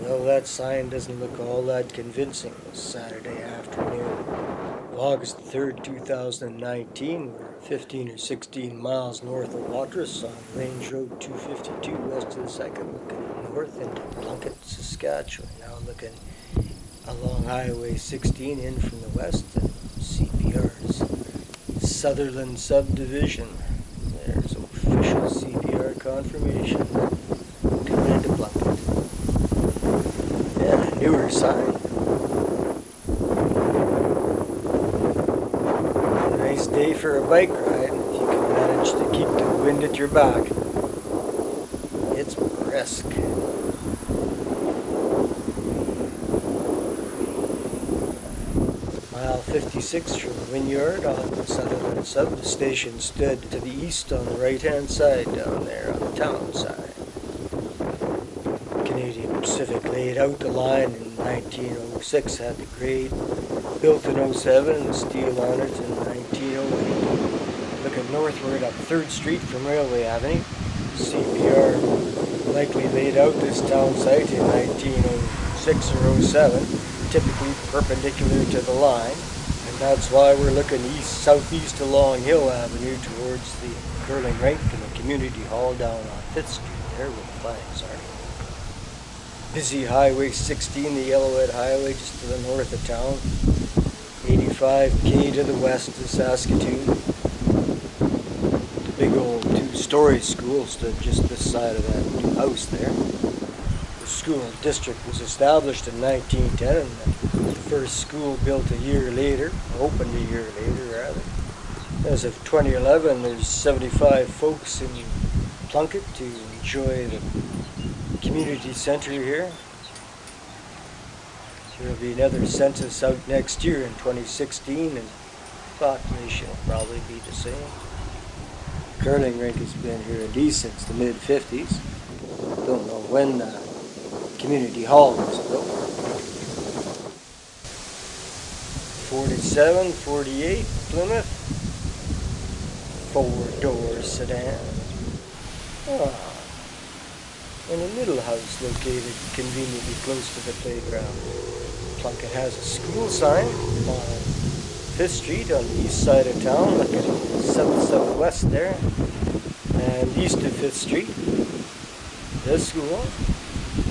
Well, that sign doesn't look all that convincing this Saturday afternoon. August 3rd, 2019, we're 15 or 16 miles north of Watrous on Range Road 252 west of the 2nd, looking north into Plunkett, Saskatchewan. Now looking along Highway 16 in from the west and CPR's Sutherland subdivision. There's official CPR confirmation coming into Plunkett. And a newer sign. Nice day for a bike ride if you can manage to keep the wind at your back. It's brisk. Mile 56 from Wynyard on the Sutherland sub. The station stood to the east on the right hand side down there on the town side. Canadian Pacific laid out the line in 1906, had the grade built in 07 and the steel on it in 1908. Looking northward up 3rd Street from Railway Avenue, CPR likely laid out this town site in 1906 or 07, typically perpendicular to the line, and that's why we're looking southeast along Hill Avenue towards the curling rink and the community hall down on 5th Street there where the flags are. Busy Highway 16, the Yellowhead Highway just to the north of town. 85k to the west of Saskatoon. The big old 2-story school stood just this side of that new house there. The school district was established in 1910 and the first school built a year later, opened a year later rather. As of 2011, there's 75 folks in Plunkett to enjoy the community center here. There will be another census out next year in 2016 and population will probably be the same. The curling rink has been here at least since the mid-50s. Don't know when the community hall was built. 47, 48 Plymouth, 4-door sedan. And a little house located conveniently close to the playground. Plunkett has a school sign on 5th Street on the east side of town, looking south-southwest there. And east of 5th Street, the school.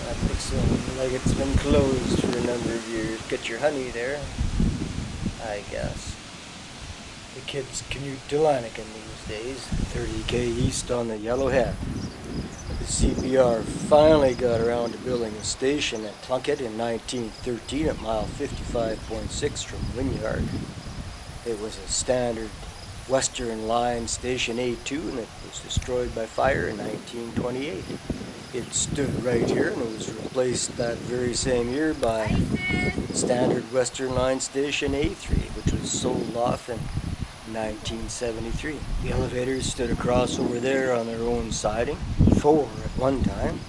That looks like it's been closed for a number of years. Get your honey there, I guess. The kids commute to Lanigan these days, 30k east on the Yellowhead. The CPR finally got around to building a station at Plunkett in 1913 at mile 55.6 from Wynyard. It was a standard Western Line Station A2 and it was destroyed by fire in 1928. It stood right here and it was replaced that very same year by standard Western Line Station A3, which was sold off in 1973. The elevators stood across over there on their own siding, 4 at one time.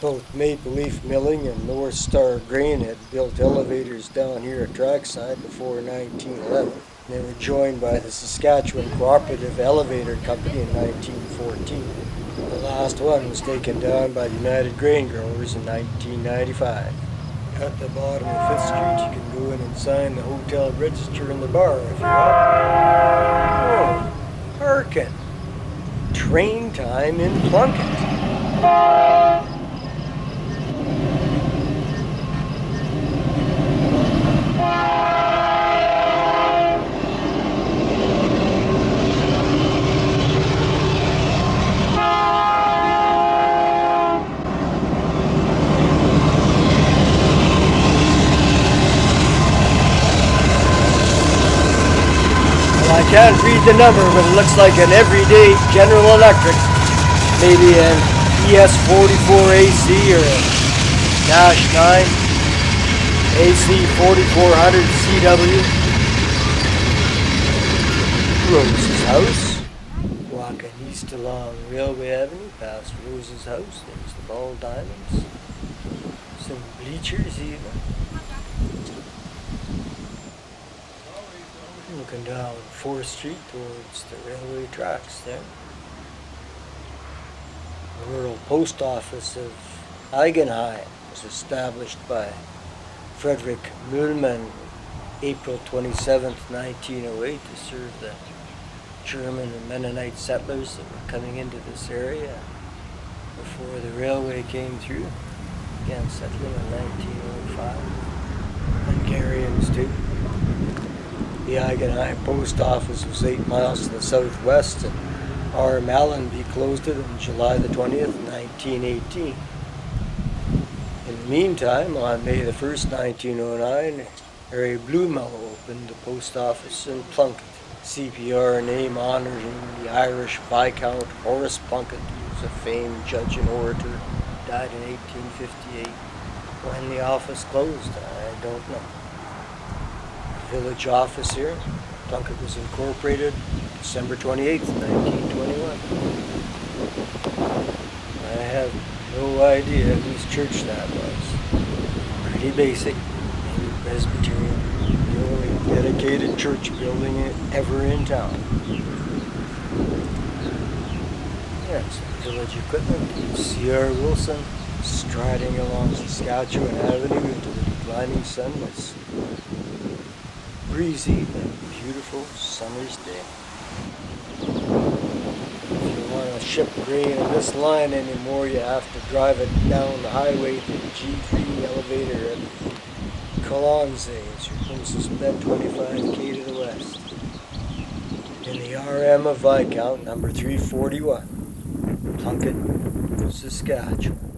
Both Maple Leaf Milling and North Star Grain had built elevators down here at trackside before 1911. They were joined by the Saskatchewan Cooperative Elevator Company in 1914. The last one was taken down by the United Grain Growers in 1995. At the bottom of 5th Street, you can go in and sign the hotel register in the bar if you want. Oh, hearken. Train time in Plunkett. I can't read the number, but it looks like an everyday General Electric. Maybe an ES44AC or a Dash 9 AC4400 CW. Rose's house. Walking east along Railway Avenue past Rose's house. There's the Ball Diamonds. Some bleachers even. Looking down 4th Street towards the railway tracks there. The rural post office of Eigenheim. was established by Frederick Mühlmann April 27th, 1908 to serve the German and Mennonite settlers that were coming into this area before the railway came through. Began settling in 1905. Hungarians too. The Eigenheim post office was 8 miles to the southwest, and R. Mallenby closed it on July the 20th, 1918. In the meantime, on May the 1st, 1909, Harry Blumel opened the post office in Plunkett. CPR name honoring the Irish Viscount Horace Plunkett, who was a famed judge and orator, died in 1858. When the office closed, I don't know. Village office here, Plunkett was incorporated December 28th, 1921. I have no idea whose church that was. Pretty basic, maybe Presbyterian. The only dedicated church building ever in town. Yes, village equipment. C.R. Wilson striding along Saskatchewan Avenue into the declining sun. It's breezy and beautiful summer's day. If you want to ship grain on this line anymore, you have to drive it down the highway to the G3 elevator at Colonze. It's your closest bet, 25k to the west. In the RM of Viscount, number 341, Plunkett, Saskatchewan.